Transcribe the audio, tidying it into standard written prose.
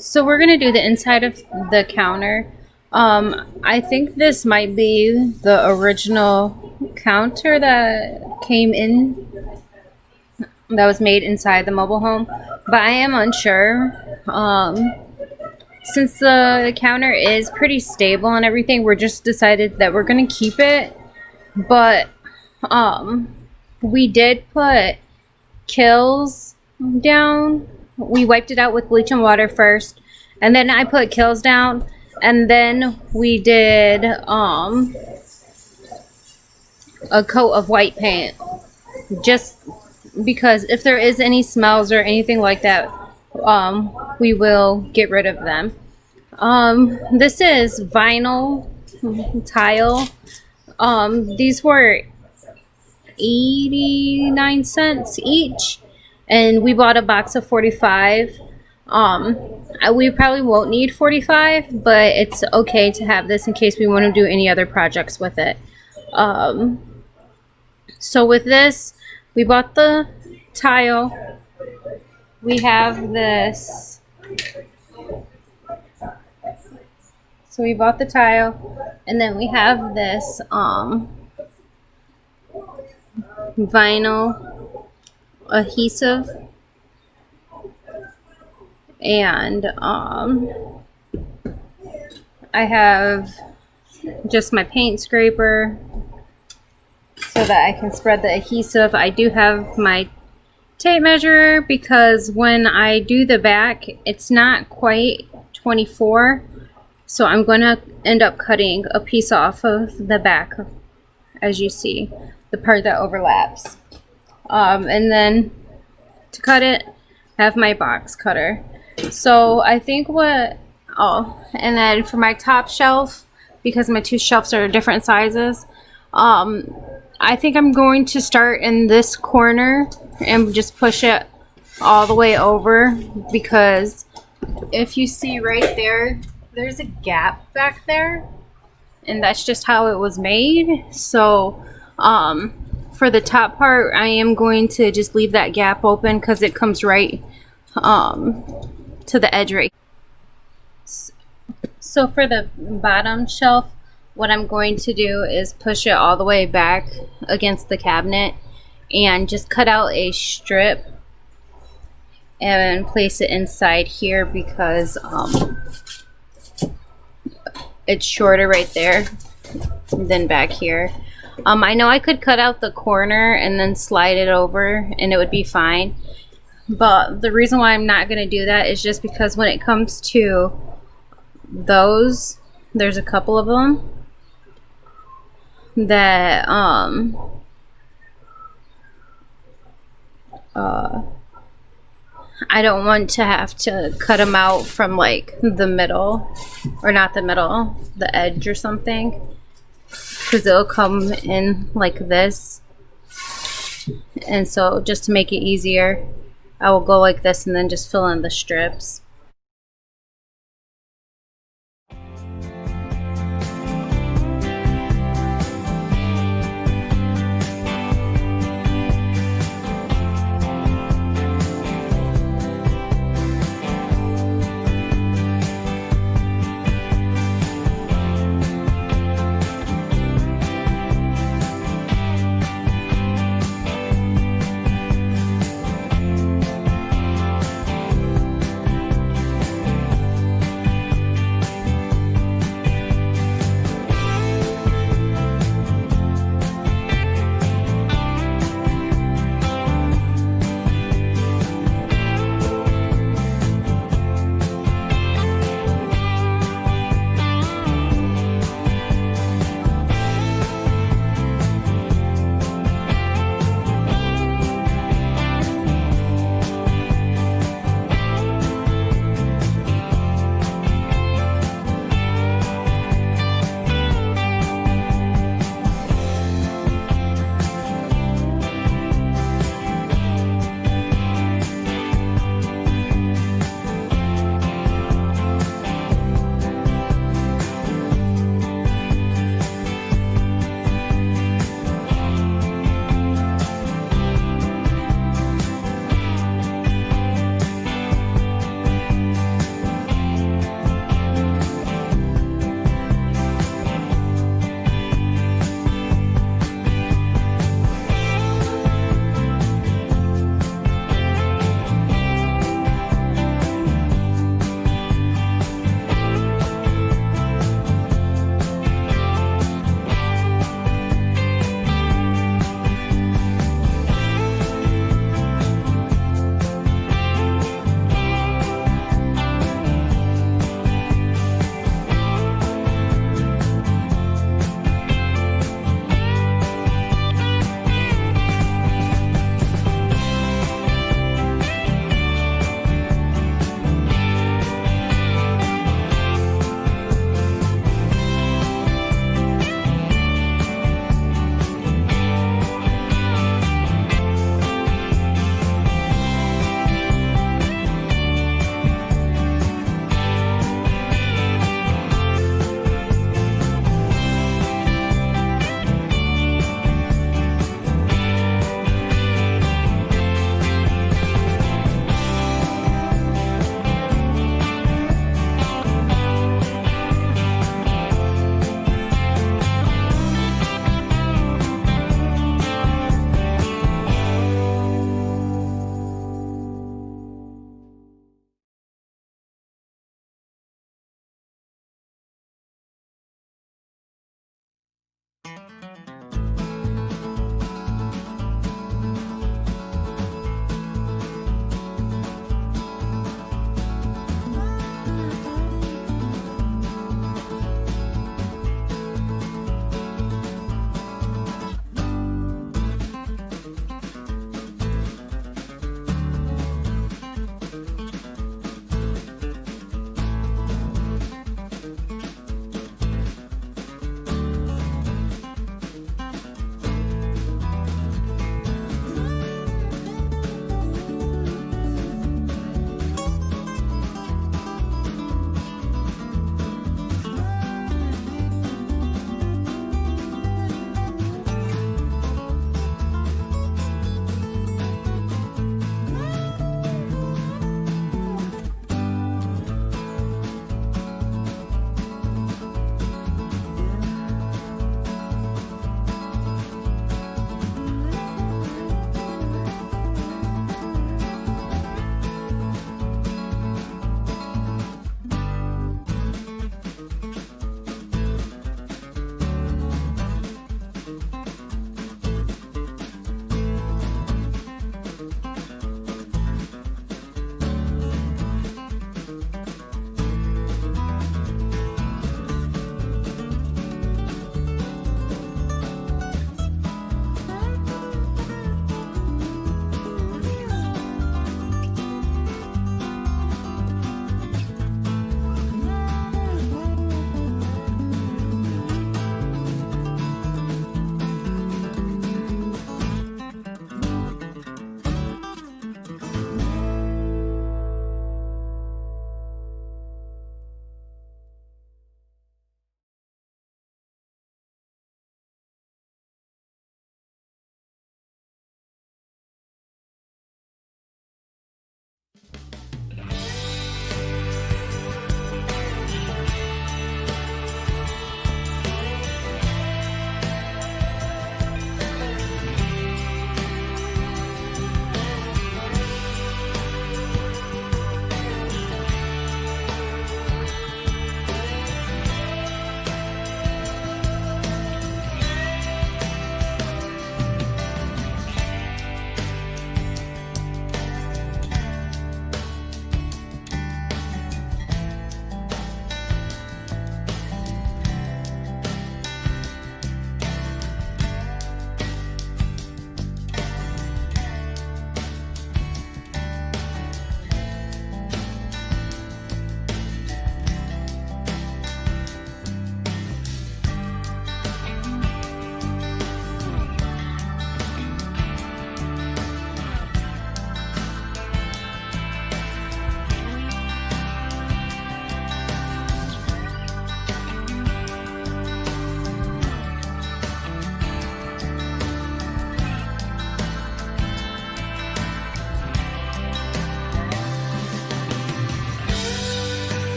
So we're gonna do the inside of the counter. I think this might be the original counter that came in, that was made inside the mobile home, but I am unsure. Since the counter is pretty stable and everything, we're just decided that we're gonna keep it. But we did put kills down. We wiped it out with bleach and water first, and then I put kills down, and then we did a coat of white paint, just because if there is any smells or anything like that, we will get rid of them. This is vinyl tile. These were 89 cents each, and we bought a box of 45. We probably won't need 45, but it's okay to have this in case we want to do any other projects with it. So with this, we bought the tile. We have this. So we bought the tile, and then we have this vinyl adhesive, and I have just my paint scraper so that I can spread the adhesive. I do have my tape measure because when I do the back, it's not quite 24, so I'm going to end up cutting a piece off of the back, as you see, the part that overlaps. And then to cut it, I have my box cutter. So I think and then for my top shelf, because my two shelves are different sizes, I think I'm going to start in this corner and just push it all the way over, because if you see right there, there's a gap back there, and that's just how it was made. So for the top part, I am going to just leave that gap open because it comes right to the edge right. So for the bottom shelf, what I'm going to do is push it all the way back against the cabinet and just cut out a strip and place it inside here, because it's shorter right there than back here. I know I could cut out the corner and then slide it over and it would be fine, but the reason why I'm not going to do that is just because when it comes to those, there's a couple of them that I don't want to have to cut them out from like the middle, or not the middle, the edge or something, because it'll come in like this. And so just to make it easier, I will go like this and then just fill in the strips.